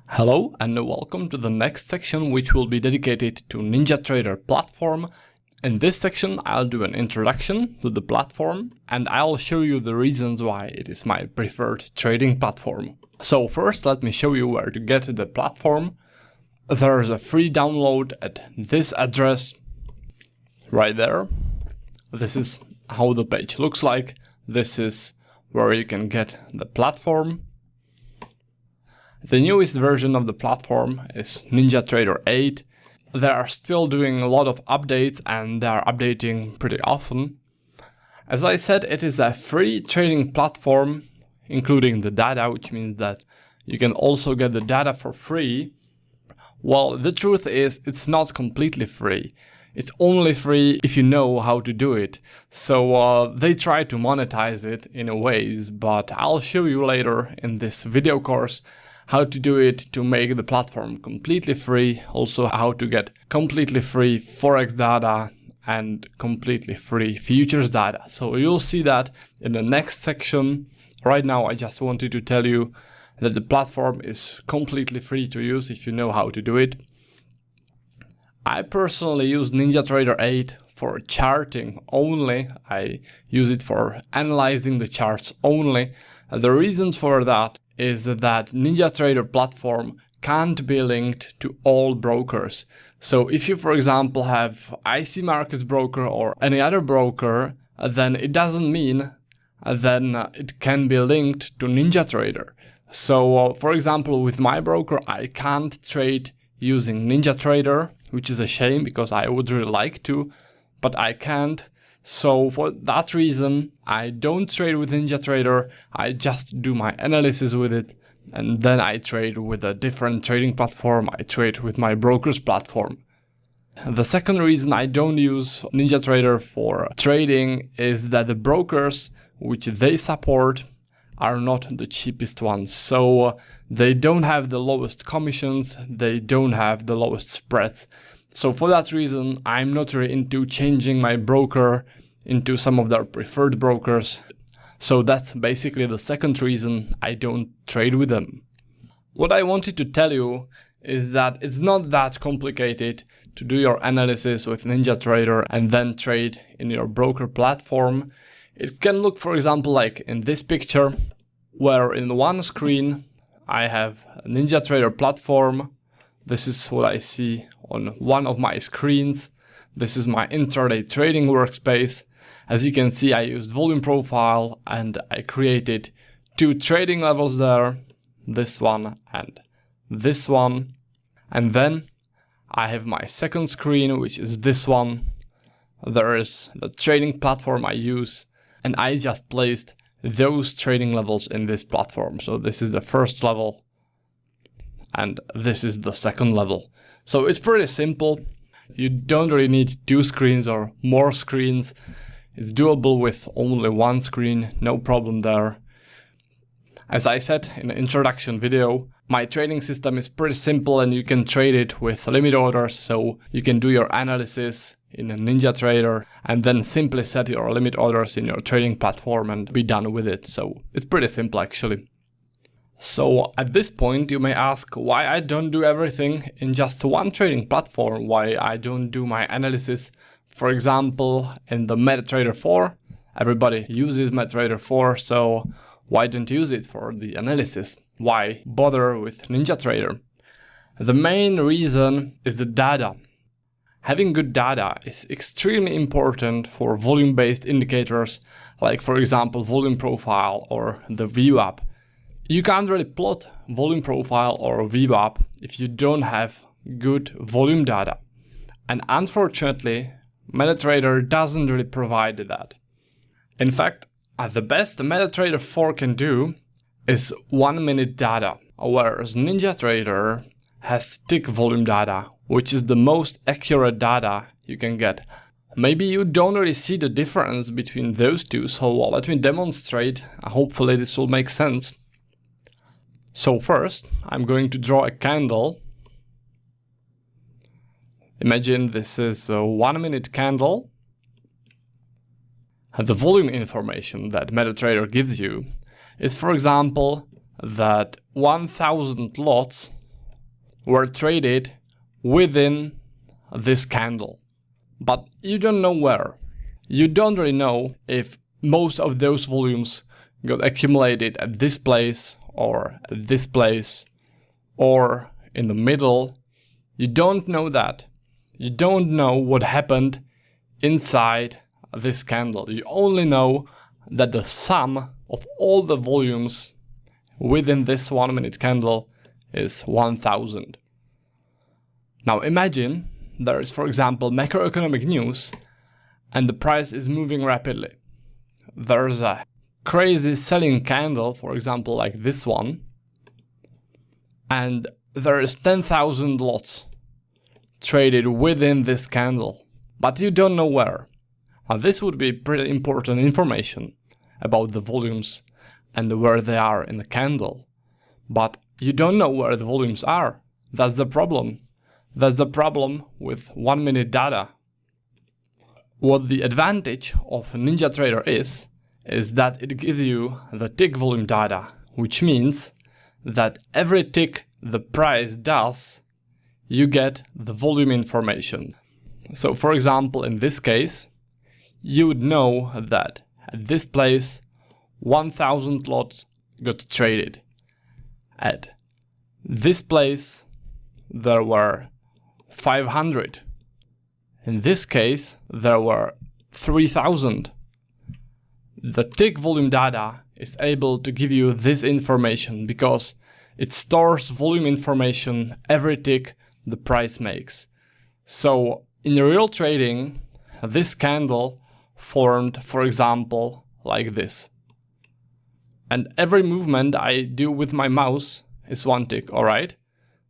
Hello and welcome to the next section, which will be dedicated to NinjaTrader platform. In this section, I'll do an introduction to the platform and I'll show you the reasons why it is my preferred trading platform. So first, let me show you where to get the platform. There's a free download at this address right there. This is how the page looks like. This is where you can get the platform. The newest version of the platform is NinjaTrader 8. They are still doing a lot of updates and they are updating pretty often. As I said, it is a free trading platform, including the data, which means that you can also get the data for free. Well, the truth is it's not completely free. It's only free if you know how to do it. So they try to monetize it in a ways, but I'll show you later in this video course how to do it to make the platform completely free, also how to get completely free Forex data and completely free futures data. So you'll see that in the next section. Right now, I just wanted to tell you that the platform is completely free to use if you know how to do it. I personally use NinjaTrader 8 for charting only. I use it for analyzing the charts only. The reasons for that is that NinjaTrader platform can't be linked to all brokers. So if you, for example, have IC Markets broker or any other broker, then it doesn't mean then it can be linked to NinjaTrader. So for example, with my broker, I can't trade using NinjaTrader, which is a shame because I would really like to, but I can't. So for that reason, I don't trade with NinjaTrader. I just do my analysis with it, and then I trade with a different trading platform. I trade with my broker's platform. The second reason I don't use NinjaTrader for trading is that the brokers which they support are not the cheapest ones. So they don't have the lowest commissions, they don't have the lowest spreads. So for that reason, I'm not really into changing my broker into some of their preferred brokers. So that's basically the second reason I don't trade with them. What I wanted to tell you is that it's not that complicated to do your analysis with NinjaTrader and then trade in your broker platform. It can look, for example, like in this picture, where in one screen I have a NinjaTrader platform. This is what I see on one of my screens. This is my intraday trading workspace. As you can see, I used volume profile and I created two trading levels there, this one and this one. And then I have my second screen, which is this one. There is the trading platform I use, and I just placed those trading levels in this platform. So this is the first level and this is the second level. So it's pretty simple. You don't really need two screens or more screens. It's doable with only one screen, no problem there. As I said in the introduction video, my trading system is pretty simple and you can trade it with limit orders. So you can do your analysis in a NinjaTrader and then simply set your limit orders in your trading platform and be done with it. So it's pretty simple actually. So at this point you may ask why I don't do everything in just one trading platform, why I don't do my analysis, for example, in the MetaTrader 4. Everybody uses MetaTrader 4, so why don't use it for the analysis? Why bother with NinjaTrader? The main reason is the data. Having good data is extremely important for volume-based indicators, like for example volume profile or the VWAP. You can't really plot volume profile or VWAP if you don't have good volume data. And unfortunately, MetaTrader doesn't really provide that. In fact, the best MetaTrader 4 can do is 1 minute data, whereas NinjaTrader has tick volume data, which is the most accurate data you can get. Maybe you don't really see the difference between those two, so let me demonstrate. Hopefully this will make sense. So first, I'm going to draw a candle. Imagine this is a 1 minute candle. The volume information that MetaTrader gives you is, for example, that 1000 lots were traded within this candle. But you don't know where. You don't really know if most of those volumes got accumulated at this place or at this place or in the middle. You don't know that. You don't know what happened inside this candle. You only know that the sum of all the volumes within this 1 minute candle is 1000. Now imagine there is, for example, macroeconomic news and the price is moving rapidly. There's a crazy selling candle, for example, like this one, and there is 10,000 lots traded within this candle, but you don't know where. Now, this would be pretty important information about the volumes and where they are in the candle, but you don't know where the volumes are. That's the problem. That's the problem with 1 minute data. What the advantage of NinjaTrader is that it gives you the tick volume data, which means that every tick the price does, you get the volume information. So for example, in this case, you would know that at this place 1000 lots got traded. At this place there were 500. In this case there were 3000. The tick volume data is able to give you this information because it stores volume information every tick the price makes. So in real trading, this candle formed, for example, like this. And every movement I do with my mouse is 1 tick, alright?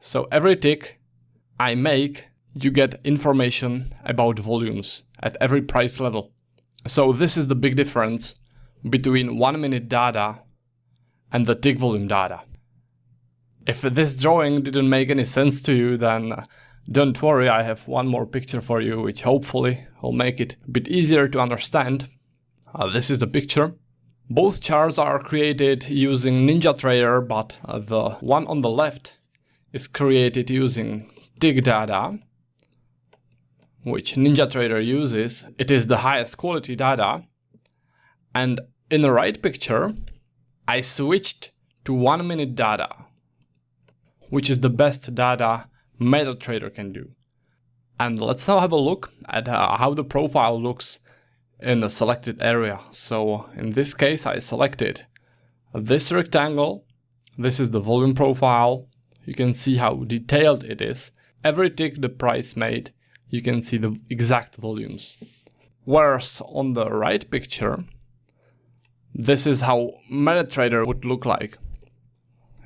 So every tick I make, you get information about volumes at every price level. So this is the big difference between 1 minute data and the tick volume data. If this drawing didn't make any sense to you, then don't worry, I have one more picture for you, which hopefully will make it a bit easier to understand. This is the picture. Both charts are created using NinjaTrader, but the one on the left is created using tick data, which NinjaTrader uses. It is the highest quality data. And in the right picture, I switched to 1 minute data, which is the best data MetaTrader can do. And let's now have a look at how the profile looks in the selected area. So in this case, I selected this rectangle. This is the volume profile. You can see how detailed it is. Every tick the price made, you can see the exact volumes. Whereas on the right picture, this is how MetaTrader would look like.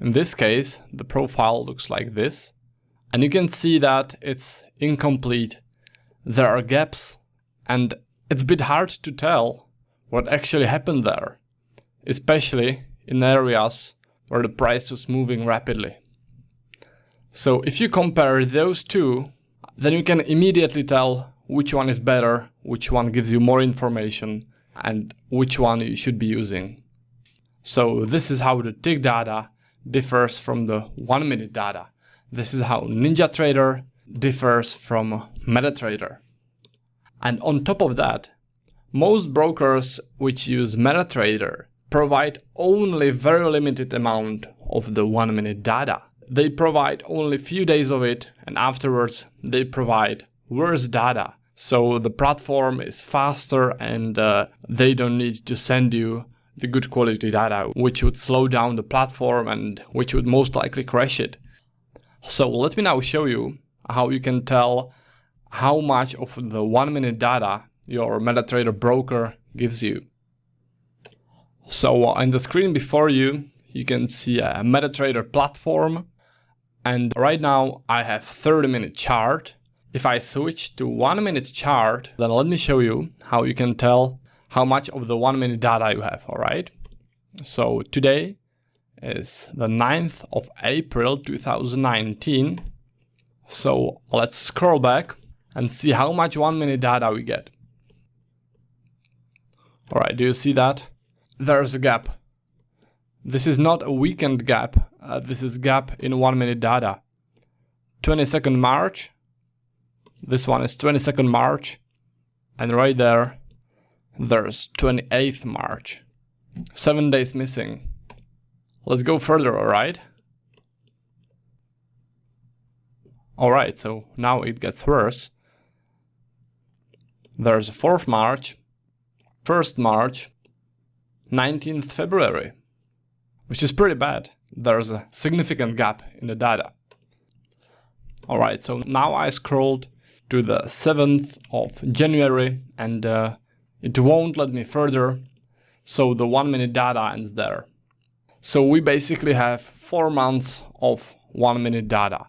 In this case, the profile looks like this. And you can see that it's incomplete. There are gaps, and it's a bit hard to tell what actually happened there, especially in areas where the price was moving rapidly. So if you compare those two, then you can immediately tell which one is better, which one gives you more information, and which one you should be using. So this is how the tick data differs from the 1 minute data. This is how NinjaTrader differs from MetaTrader. And on top of that, most brokers which use MetaTrader provide only very limited amount of the 1 minute data. They provide only a few days of it, and afterwards they provide worse data. So the platform is faster, and they don't need to send you the good quality data, which would slow down the platform and which would most likely crash it. So let me now show you how you can tell how much of the 1 minute data your MetaTrader broker gives you. So on the screen before you, you can see a MetaTrader platform, and right now I have 30-minute chart. If I switch to 1 minute chart, then let me show you how you can tell how much of the 1 minute data you have, alright? So today is the 9th of April 2019. So let's scroll back and see how much 1 minute data we get. Alright, do you see that? There's a gap. This is not a weekend gap, this is gap in 1 minute data. 22nd March. This one is 22nd March. And right there, there's 28th March. 7 days missing. Let's go further, alright? Alright, so now it gets worse. There's 4th March, 1st March, 19th February, which is pretty bad. There's a significant gap in the data. Alright, so now I scrolled to the 7th of January and it won't let me further, so the 1 minute data ends there. So we basically have 4 months of 1 minute data.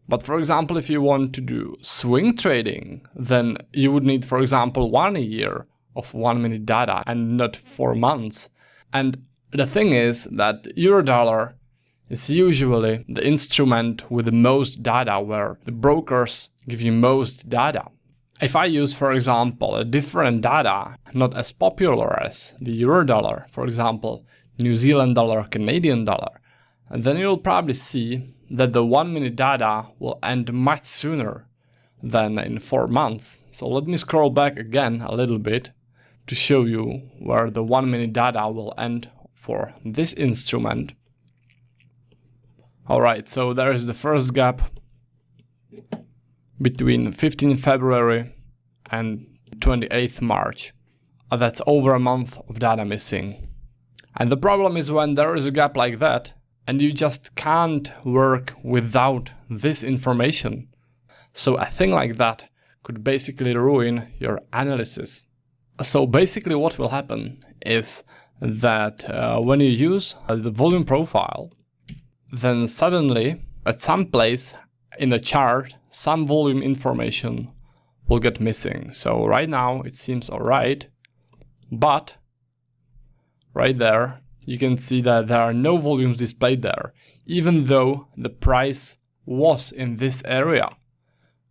But for example, if you want to do swing trading, then you would need, for example, 1 year of 1 minute data and not 4 months. And the thing is that Eurodollar is usually the instrument with the most data, where the brokers give you most data. If I use, for example, a different data, not as popular as the Eurodollar, for example, New Zealand dollar, Canadian dollar, then you'll probably see that the 1 minute data will end much sooner than in 4 months. So let me scroll back again a little bit to show you where the 1 minute data will end for this instrument. Alright, so there is the first gap between 15th February and 28th March. That's over a month of data missing. And the problem is when there is a gap like that, and you just can't work without this information. So a thing like that could basically ruin your analysis. So basically what will happen is that when you use the volume profile, then suddenly at some place in the chart, some volume information will get missing. So right now it seems alright, but right there, you can see that there are no volumes displayed there, even though the price was in this area.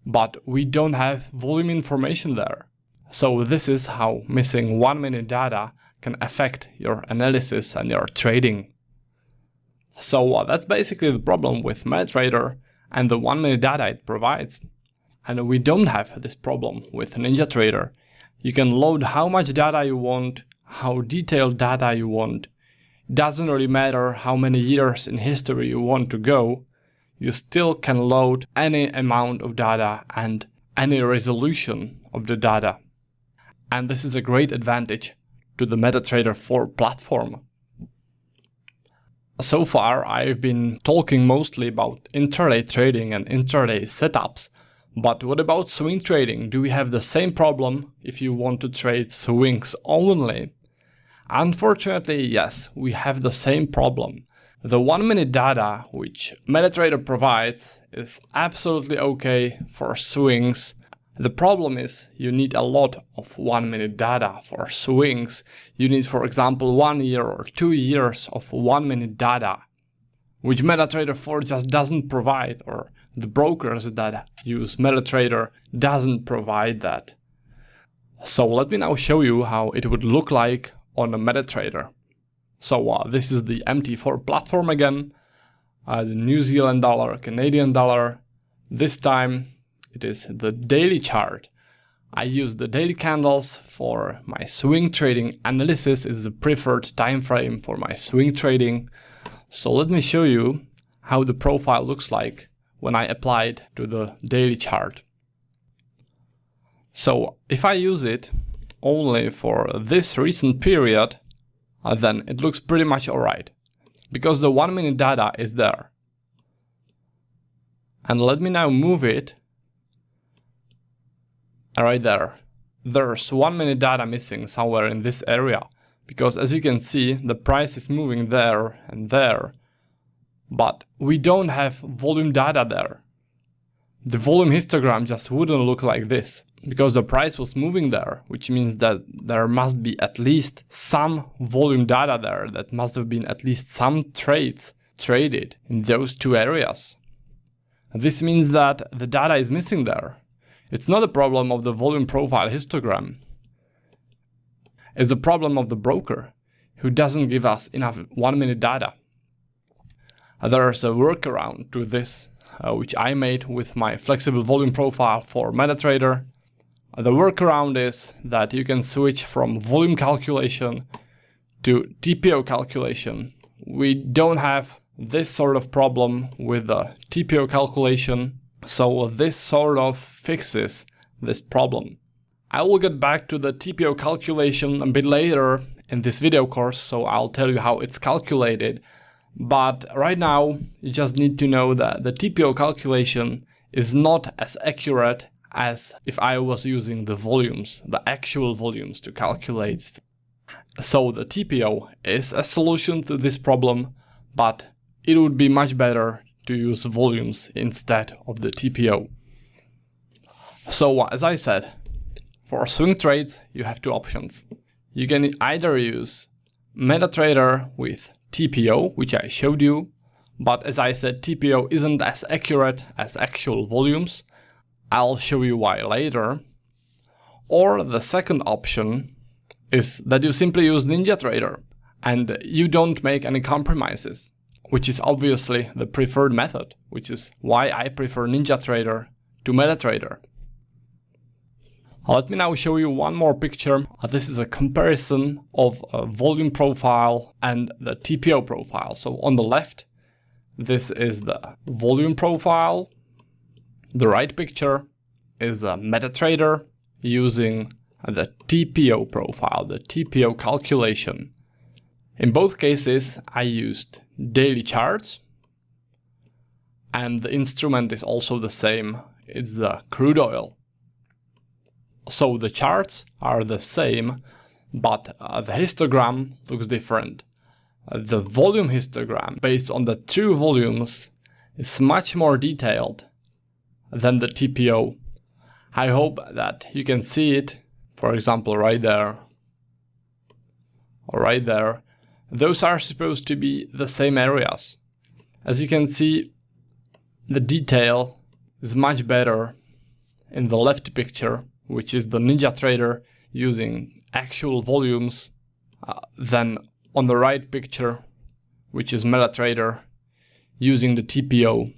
But we don't have volume information there. So this is how missing 1 minute data can affect your analysis and your trading. So that's basically the problem with MetaTrader and the 1 minute data it provides. And we don't have this problem with NinjaTrader. You can load how much data you want, how detailed data you want. Doesn't really matter how many years in history you want to go, you still can load any amount of data and any resolution of the data. And this is a great advantage to the MetaTrader 4 platform. So far, I've been talking mostly about intraday trading and intraday setups, but what about swing trading? Do we have the same problem if you want to trade swings only? Unfortunately, yes, we have the same problem. The 1 minute data which MetaTrader provides is absolutely okay for swings. The problem is you need a lot of 1 minute data for swings. You need, for example, 1 year or 2 years of 1 minute data, which MetaTrader 4 just doesn't provide, or the brokers that use MetaTrader doesn't provide that. So let me now show you how it would look like on a MetaTrader. So this is the MT4 platform again, the New Zealand dollar, Canadian dollar. This time it is the daily chart. I use the daily candles for my swing trading analysis. Is the preferred time frame for my swing trading. So let me show you how the profile looks like when I apply it to the daily chart. So if I use it only for this recent period, then it looks pretty much alright, because the 1 minute data is there. And let me now move it right there. There's 1 minute data missing somewhere in this area, because as you can see, the price is moving there and there, but we don't have volume data there. The volume histogram just wouldn't look like this, because the price was moving there, which means that there must be at least some volume data there. That must have been at least some trades traded in those two areas. This means that the data is missing there. It's not a problem of the volume profile histogram. It's the problem of the broker, who doesn't give us enough 1 minute data. There's a workaround to this which I made with my flexible volume profile for MetaTrader. The workaround is that you can switch from volume calculation to TPO calculation. We don't have this sort of problem with the TPO calculation, so this sort of fixes this problem. I will get back to the TPO calculation a bit later in this video course, so I'll tell you how it's calculated. But right now, you just need to know that the TPO calculation is not as accurate as if I was using the volumes, the actual volumes to calculate. So the TPO is a solution to this problem, but it would be much better to use volumes instead of the TPO. So as I said, for swing trades, you have two options. You can either use MetaTrader with TPO, which I showed you, but as I said, TPO isn't as accurate as actual volumes. I'll show you why later. Or the second option is that you simply use NinjaTrader and you don't make any compromises, which is obviously the preferred method, which is why I prefer NinjaTrader to MetaTrader. Let me now show you one more picture. This is a comparison of a volume profile and the TPO profile. So on the left, this is the volume profile. The right picture is a MetaTrader using the TPO profile, the TPO calculation. In both cases, I used daily charts, and the instrument is also the same. It's the crude oil. So the charts are the same, but the histogram looks different. The volume histogram, based on the true volumes, is much more detailed than the TPO. I hope that you can see it, for example, right there, or right there. Those are supposed to be the same areas. As you can see, the detail is much better in the left picture, which is the NinjaTrader using actual volumes, than on the right picture, which is MetaTrader using the TPO.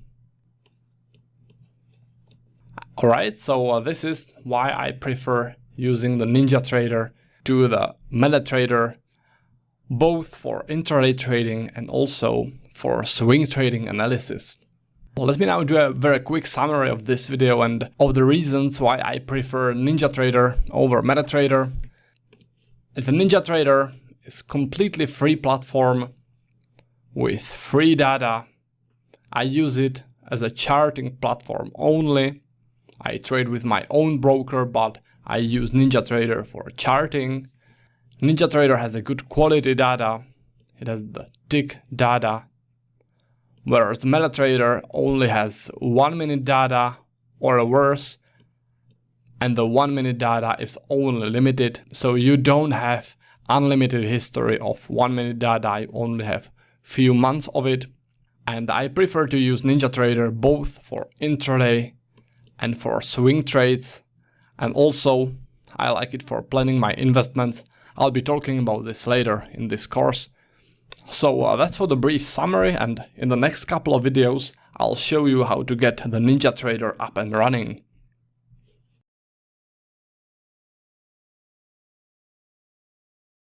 Alright, so this is why I prefer using the NinjaTrader to the MetaTrader, both for intraday trading and also for swing trading analysis. Well, let me now do a very quick summary of this video and of the reasons why I prefer NinjaTrader over MetaTrader. The NinjaTrader is completely free platform with free data. I use it as a charting platform only. I trade with my own broker, but I use NinjaTrader for charting. NinjaTrader has a good quality data. It has the tick data, whereas MetaTrader only has 1 minute data or worse, and the 1 minute data is only limited, so you don't have unlimited history of 1 minute data, you only have few months of it. And I prefer to use NinjaTrader both for intraday and for swing trades, and also I like it for planning my investments. I'll be talking about this later in this course. So that's for the brief summary, and in the next couple of videos I'll show you how to get the NinjaTrader up and running.